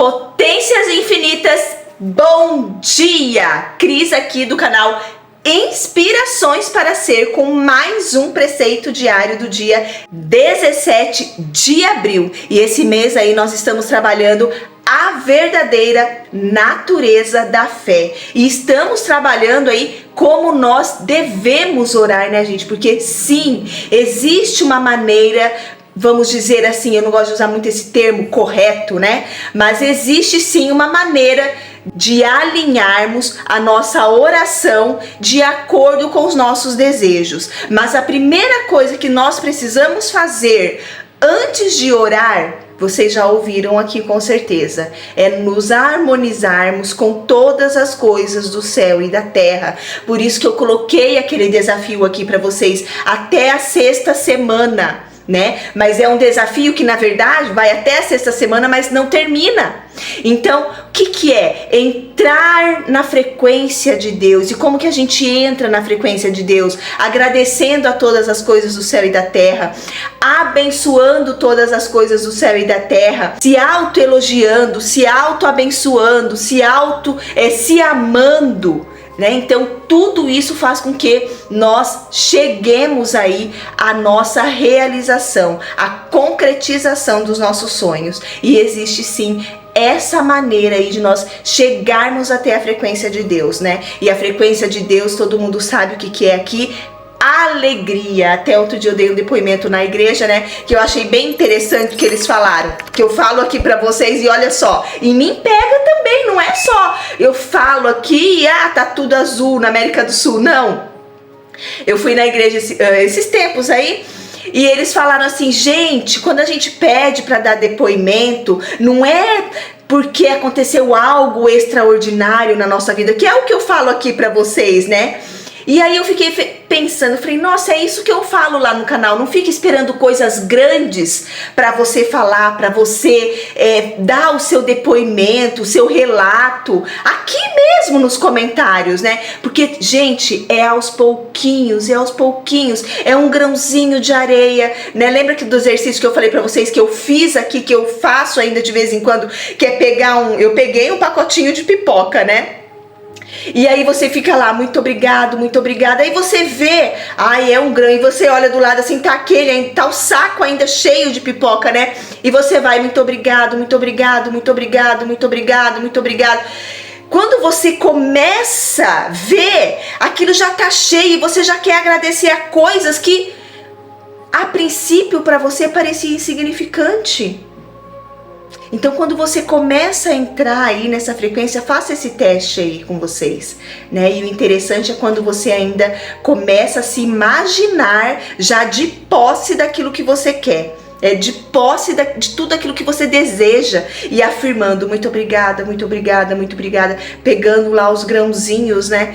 Potências infinitas, bom dia! Cris aqui do canal Inspirações para Ser, com mais um preceito diário do dia 17 de abril. E esse mês aí nós estamos trabalhando a verdadeira natureza da fé. E estamos trabalhando aí como nós devemos orar, né, gente? Porque sim, existe uma maneira, vamos dizer assim, eu não gosto de usar muito esse termo correto, né? Mas existe sim uma maneira de alinharmos a nossa oração de acordo com os nossos desejos. Mas a primeira coisa que nós precisamos fazer antes de orar, vocês já ouviram aqui com certeza, é nos harmonizarmos com todas as coisas do céu e da terra. Por isso que eu coloquei aquele desafio aqui para vocês até a sexta semana, né? Mas é um desafio que na verdade vai até a sexta semana, mas não termina. Então, o que é? Entrar na frequência de Deus. E como que a gente entra na frequência de Deus? Agradecendo a todas as coisas do céu e da terra, abençoando todas as coisas do céu e da terra, se auto-elogiando, se auto-abençoando, se amando, né? Então tudo isso faz com que nós cheguemos aí à nossa realização, à concretização dos nossos sonhos. E existe sim essa maneira aí de nós chegarmos até a frequência de Deus, né? E a frequência de Deus, todo mundo sabe o que é aqui: alegria. Até outro dia eu dei um depoimento na igreja, né, que eu achei bem interessante o que eles falaram, que eu falo aqui pra vocês e olha só, em mim pega também, não é só eu falo aqui e tá tudo azul na América do Sul, não. Eu fui na igreja esses tempos aí, e eles falaram assim: gente, quando a gente pede para dar depoimento, não é porque aconteceu algo extraordinário na nossa vida, que é o que eu falo aqui para vocês, né? E aí eu fiquei pensando, falei, nossa, é isso que eu falo lá no canal. Não fique esperando coisas grandes para você falar, para você dar o seu depoimento, o seu relato, aqui mesmo nos comentários, né? Porque, gente, é aos pouquinhos, é um grãozinho de areia, né? Lembra que do exercício que eu falei para vocês, que eu fiz aqui, que eu faço ainda de vez em quando, que é eu peguei um pacotinho de pipoca, né? E aí você fica lá, muito obrigado, aí você vê, é um grão, e você olha do lado assim, tá o saco ainda cheio de pipoca, né? E você vai, muito obrigado. Quando você começa a ver, aquilo já tá cheio e você já quer agradecer a coisas que a princípio para você parecia insignificante. Então, quando você começa a entrar aí nessa frequência, faça esse teste aí com vocês, né? E o interessante é quando você ainda começa a se imaginar já de posse daquilo que você quer, de posse de tudo aquilo que você deseja, e afirmando, muito obrigada, pegando lá os grãozinhos, né?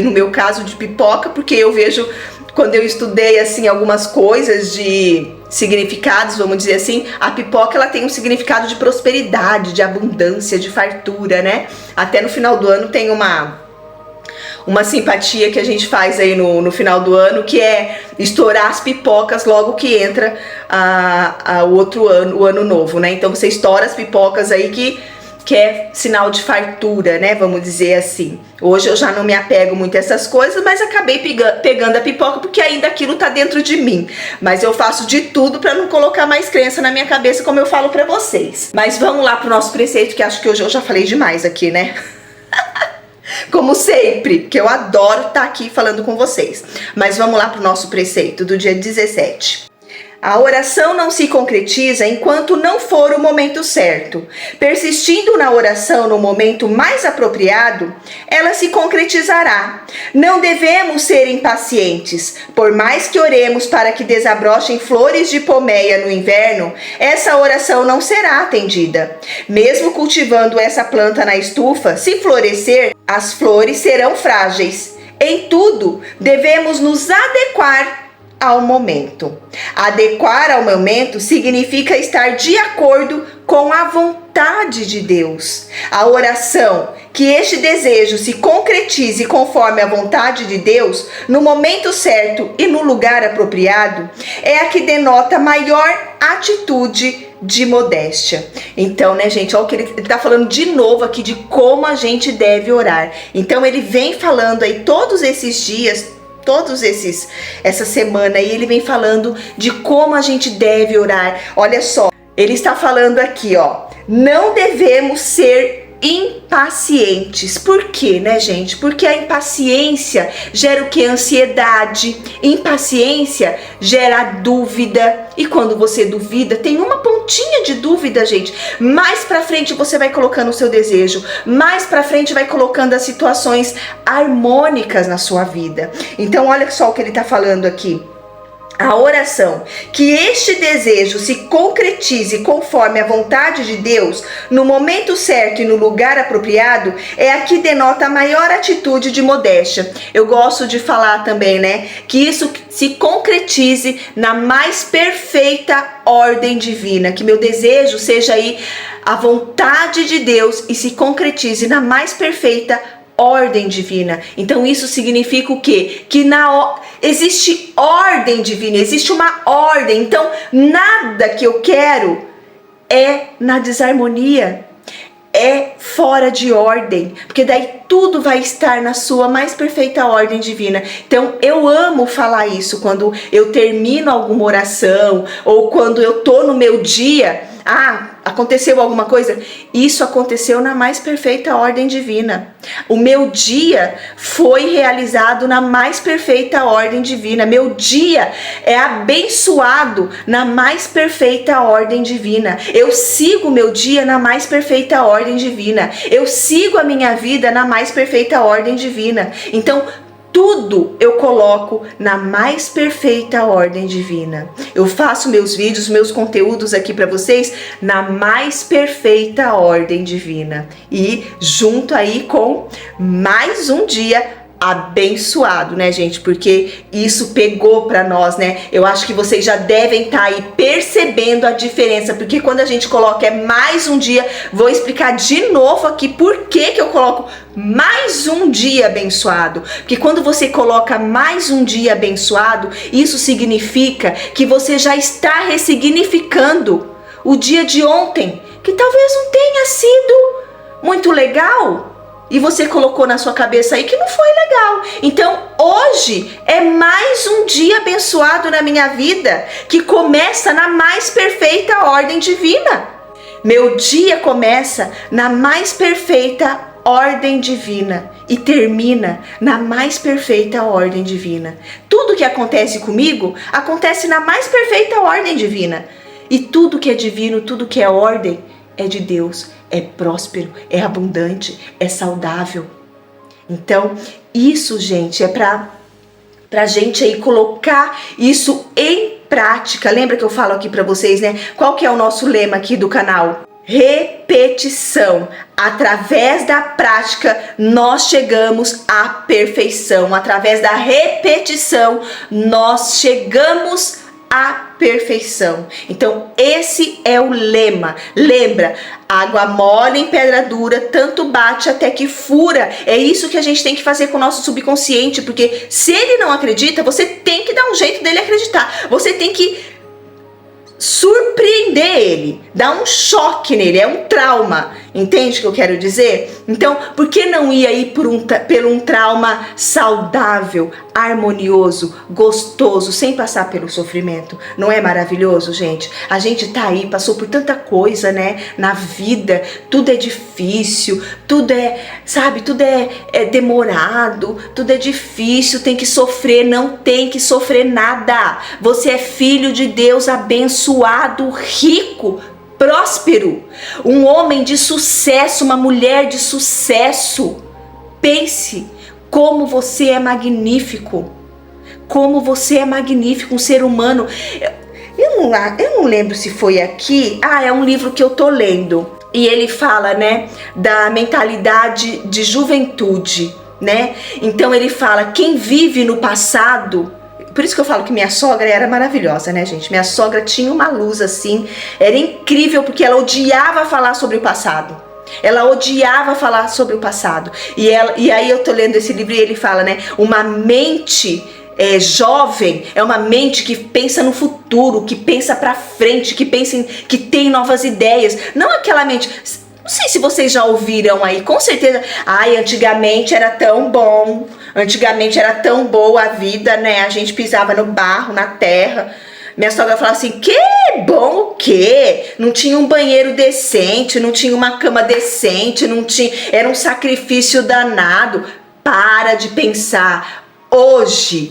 No meu caso, de pipoca, porque eu vejo, quando eu estudei assim algumas coisas de significados, vamos dizer assim, a pipoca ela tem um significado de prosperidade, de abundância, de fartura, né? Até no final do ano tem uma simpatia que a gente faz aí no final do ano, que é estourar as pipocas logo que entra o outro ano, o ano novo, né? Então você estoura as pipocas aí que é sinal de fartura, né? Vamos dizer assim. Hoje eu já não me apego muito a essas coisas, mas acabei pegando a pipoca porque ainda aquilo tá dentro de mim. Mas eu faço de tudo para não colocar mais crença na minha cabeça, como eu falo para vocês. Mas vamos lá pro nosso preceito, que acho que hoje eu já falei demais aqui, né? Como sempre, que eu adoro estar aqui falando com vocês. Mas vamos lá pro nosso preceito do dia 17. A oração não se concretiza enquanto não for o momento certo. Persistindo na oração no momento mais apropriado, ela se concretizará. Não devemos ser impacientes. Por mais que oremos para que desabrochem flores de pomeia no inverno, essa oração não será atendida. Mesmo cultivando essa planta na estufa, se florescer, as flores serão frágeis. Em tudo, devemos nos adequar ao momento. Adequar ao momento significa estar de acordo com a vontade de Deus. A oração que este desejo se concretize conforme a vontade de Deus, no momento certo e no lugar apropriado, é a que denota maior atitude de modéstia. Então, né, gente, olha o que ele está falando de novo aqui de como a gente deve orar. Então, ele vem falando aí todos esses dias, essa semana aí, ele vem falando de como a gente deve orar. Olha só, ele está falando aqui, ó, não devemos ser impacientes. Por quê, né, gente? Porque a impaciência gera o que? Ansiedade. Impaciência gera dúvida. E quando você duvida, tem uma pontinha de dúvida, gente. Mais pra frente você vai colocando o seu desejo. Mais pra frente vai colocando as situações harmônicas na sua vida. Então, olha só o que ele tá falando aqui. A oração, que este desejo se concretize conforme a vontade de Deus, no momento certo e no lugar apropriado, é a que denota a maior atitude de modéstia. Eu gosto de falar também, né, que isso se concretize na mais perfeita ordem divina, que meu desejo seja aí a vontade de Deus e se concretize na mais perfeita ordem divina. Então isso significa o quê? Que existe ordem divina, existe uma ordem. Então nada que eu quero é na desarmonia, é fora de ordem, porque daí tudo vai estar na sua mais perfeita ordem divina. Então eu amo falar isso quando eu termino alguma oração ou quando eu tô no meu dia. Aconteceu alguma coisa? Isso aconteceu na mais perfeita ordem divina. O meu dia foi realizado na mais perfeita ordem divina. Meu dia é abençoado na mais perfeita ordem divina. Eu sigo meu dia na mais perfeita ordem divina. Eu sigo a minha vida na mais perfeita ordem divina. Então, tudo eu coloco na mais perfeita ordem divina. Eu faço meus vídeos, meus conteúdos aqui para vocês na mais perfeita ordem divina. E junto aí com mais um dia abençoado, né, gente? Porque isso pegou pra nós, né? Eu acho que vocês já devem estar aí percebendo a diferença, porque quando a gente coloca mais um dia, vou explicar de novo aqui por que eu coloco mais um dia abençoado. Porque quando você coloca mais um dia abençoado, isso significa que você já está ressignificando o dia de ontem, que talvez não tenha sido muito legal. E você colocou na sua cabeça aí que não foi legal. Então hoje é mais um dia abençoado na minha vida, que começa na mais perfeita ordem divina. Meu dia começa na mais perfeita ordem divina e termina na mais perfeita ordem divina. Tudo que acontece comigo acontece na mais perfeita ordem divina. E tudo que é divino, tudo que é ordem, é de Deus, é próspero, é abundante, é saudável. Então, isso, gente, é pra gente aí colocar isso em prática. Lembra que eu falo aqui pra vocês, né? Qual que é o nosso lema aqui do canal? Repetição. Através da prática, nós chegamos à perfeição. Através da repetição, nós chegamos à perfeição. Então esse é o lema. Lembra, água mole em pedra dura, tanto bate até que fura. É isso que a gente tem que fazer com o nosso subconsciente, porque se ele não acredita, você tem que dar um jeito dele acreditar. Você tem que surpreender ele, dar um choque nele, é um trauma, entende o que eu quero dizer? Então, por que não ir aí por um trauma saudável, harmonioso, gostoso, sem passar pelo sofrimento? Não é maravilhoso, gente? A gente tá aí, passou por tanta coisa, né, na vida, tudo é difícil, tudo é, sabe, tudo é demorado, tudo é difícil, tem que sofrer. Não tem que sofrer nada. Você é filho de Deus, abençoado, rico, próspero, um homem de sucesso, uma mulher de sucesso. Pense como você é magnífico, como você é magnífico, um ser humano. Eu não lembro se foi aqui. É um livro que eu tô lendo e ele fala, né, da mentalidade de juventude, né? Então ele fala, quem vive no passado. Por isso que eu falo que minha sogra era maravilhosa, né, gente? Minha sogra tinha uma luz assim, era incrível, porque ela odiava falar sobre o passado. Ela odiava falar sobre o passado. E aí eu tô lendo esse livro e ele fala, né? Uma mente jovem é uma mente que pensa no futuro, que pensa pra frente, que tem novas ideias. Não aquela mente... Não sei se vocês já ouviram aí, com certeza. Ai, antigamente era tão bom. Antigamente era tão boa a vida, né? A gente pisava no barro, na terra. Minha sogra falava assim, que bom o quê? Não tinha um banheiro decente, não tinha uma cama decente, não tinha... Era um sacrifício danado. Para de pensar. Hoje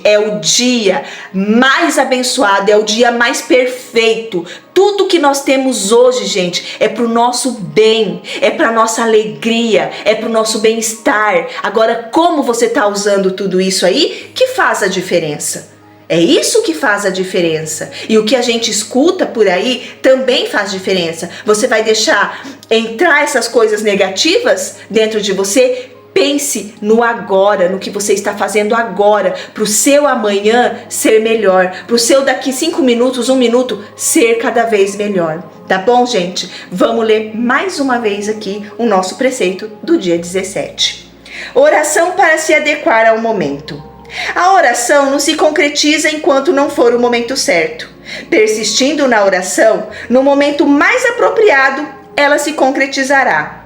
é o dia mais abençoado, é o dia mais perfeito. Tudo que nós temos hoje, gente, é pro nosso bem, é pra nossa alegria, é pro nosso bem-estar. Agora, como você tá usando tudo isso aí, que faz a diferença. É isso que faz a diferença. E o que a gente escuta por aí também faz diferença. Você vai deixar entrar essas coisas negativas dentro de você? Pense no agora, no que você está fazendo agora, para o seu amanhã ser melhor, para o seu daqui 5 minutos, 1 minuto, ser cada vez melhor. Tá bom, gente? Vamos ler mais uma vez aqui o nosso preceito do dia 17. Oração para se adequar ao momento. A oração não se concretiza enquanto não for o momento certo. Persistindo na oração, no momento mais apropriado, ela se concretizará.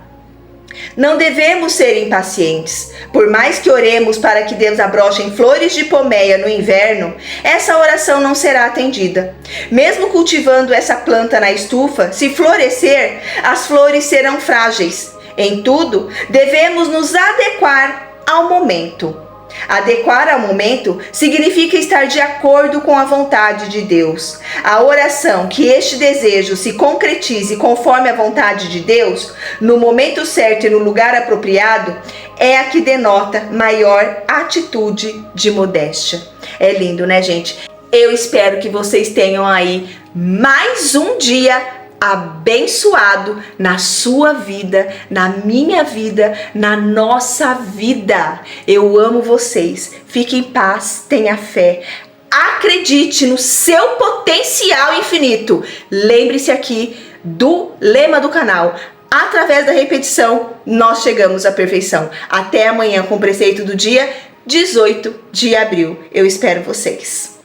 Não devemos ser impacientes. Por mais que oremos para que Deus abroche em flores de pomeia no inverno, essa oração não será atendida. Mesmo cultivando essa planta na estufa, se florescer, as flores serão frágeis. Em tudo, devemos nos adequar ao momento. Adequar ao momento significa estar de acordo com a vontade de Deus. A oração que este desejo se concretize conforme a vontade de Deus, no momento certo e no lugar apropriado, é a que denota maior atitude de modéstia. É lindo, né, gente? Eu espero que vocês tenham aí mais um dia abençoado na sua vida, na minha vida, na nossa vida. Eu amo vocês. Fique em paz, tenha fé. Acredite no seu potencial infinito. Lembre-se aqui do lema do canal. Através da repetição, nós chegamos à perfeição. Até amanhã com o preceito do dia 18 de abril. Eu espero vocês.